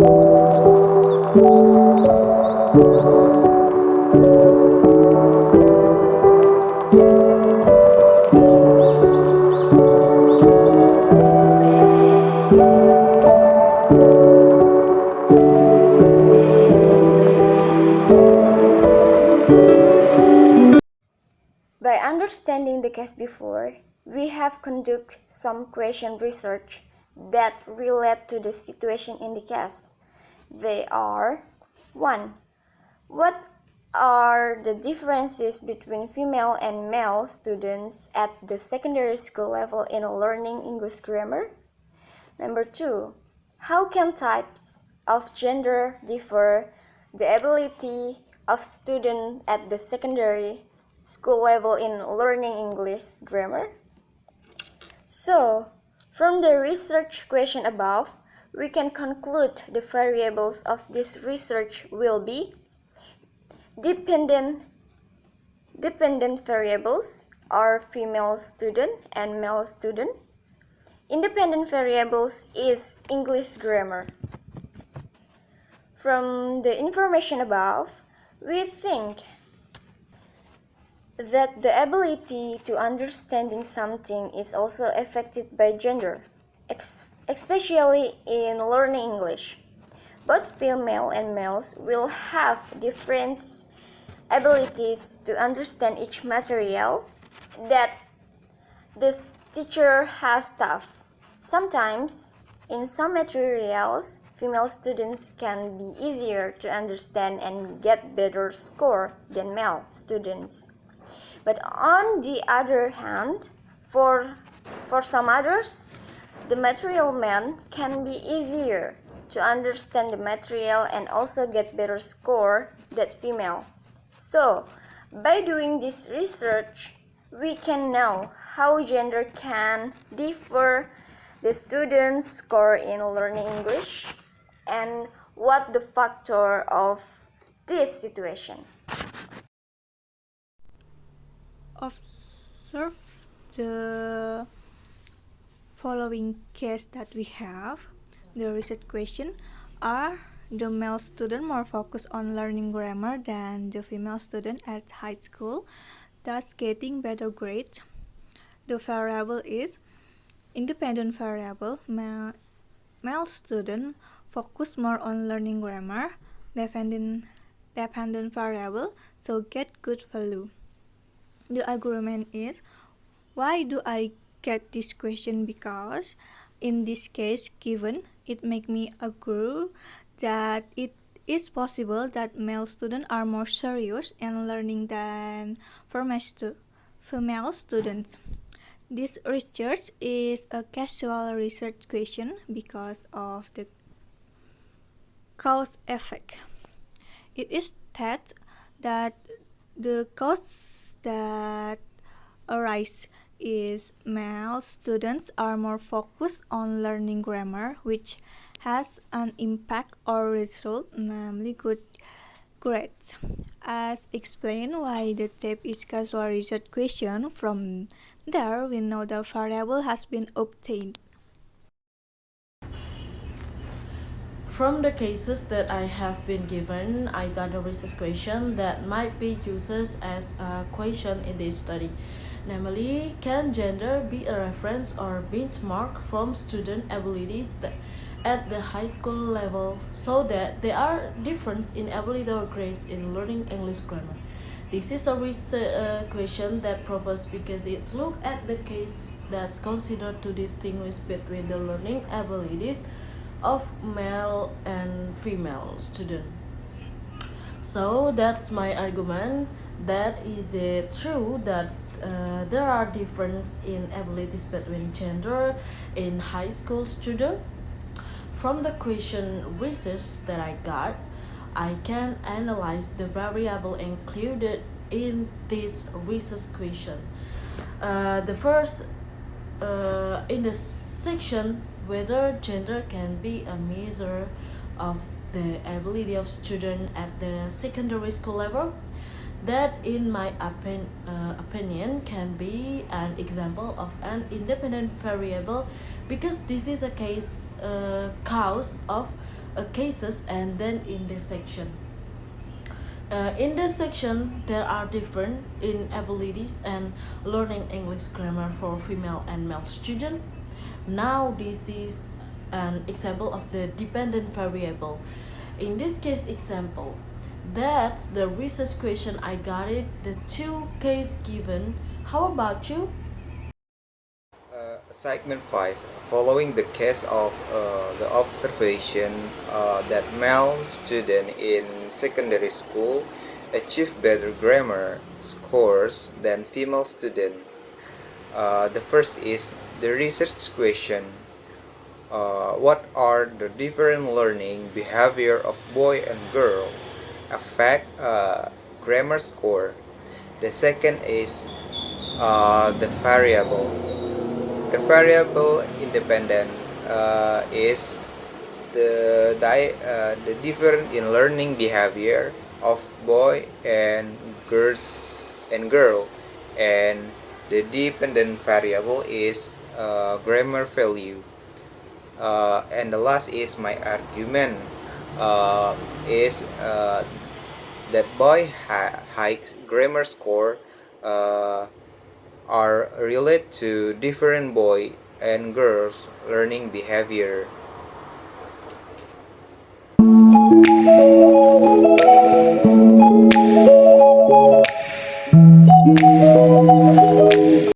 By understanding the case before, we have conducted some question research that relate to the situation in the case. They are 1. What are the differences between female and male students at the secondary school level in learning English grammar? Number 2. How can types of gender differ the ability of students at the secondary school level in learning English grammar? So, from the research question above, we can conclude the variables of this research will be dependent variables are female student and male students. Independent variables is English grammar. From the information above, we think that the ability to understanding something is also affected by gender, especially in learning English. Both female and males will have different abilities to understand each material that the teacher has taught. Sometimes, in some materials, female students can be easier to understand and get better score than male students. But on the other hand, for some others, the material man can be easier to understand the material and also get better score than female. So, by doing this research, we can know how gender can differ the students' score in learning English and what the factor of this situation. Observe the following case that we have. The research question: are the male student more focused on learning grammar than the female student at high school, thus getting better grades? The variable is independent variable. Male student focus more on learning grammar. Dependent variable, so get good value. The argument is, why do I get this question? Because in this case given, it make me agree that it is possible that male students are more serious in learning than female students. This research is a casual research question because of the cause effect. It is stated that the cause that arise is male students are more focused on learning grammar, which has an impact or result, namely good grades. As explained why the type is casual research question, from there we know the variable has been obtained. From the cases that I have been given, I got a research question that might be used as a question in this study. Namely, can gender be a reference or benchmark from student abilities at the high school level so that there are differences in ability or grades in learning English grammar? This is a research question that proposed because it looks at the case that's considered to distinguish between the learning abilities of male and female student. So that's my argument. That is it true that there are differences in abilities between gender in high school student? From the question research that I got, I can analyze the variable included in this research question. The first, in the section whether gender can be a measure of the ability of students at the secondary school level, that in my opinion can be an example of an independent variable because this is a case of cases and then in this section. In this section, there are different inabilities and learning English grammar for female and male students. Now, this is an example of the dependent variable. In this case example, that's the research question I got it, the two case given. How about you? Assignment 5. Following the case of the observation that male student in secondary school achieve better grammar scores than female student. The first is the research question. What are the different learning behavior of boy and girl affect grammar score? The second is the variable. The variable independent is the difference in learning behavior of boy and girl, and the dependent variable is grammar value. And the last is my argument is that boy hikes grammar score are related to different boy and girls learning behavior.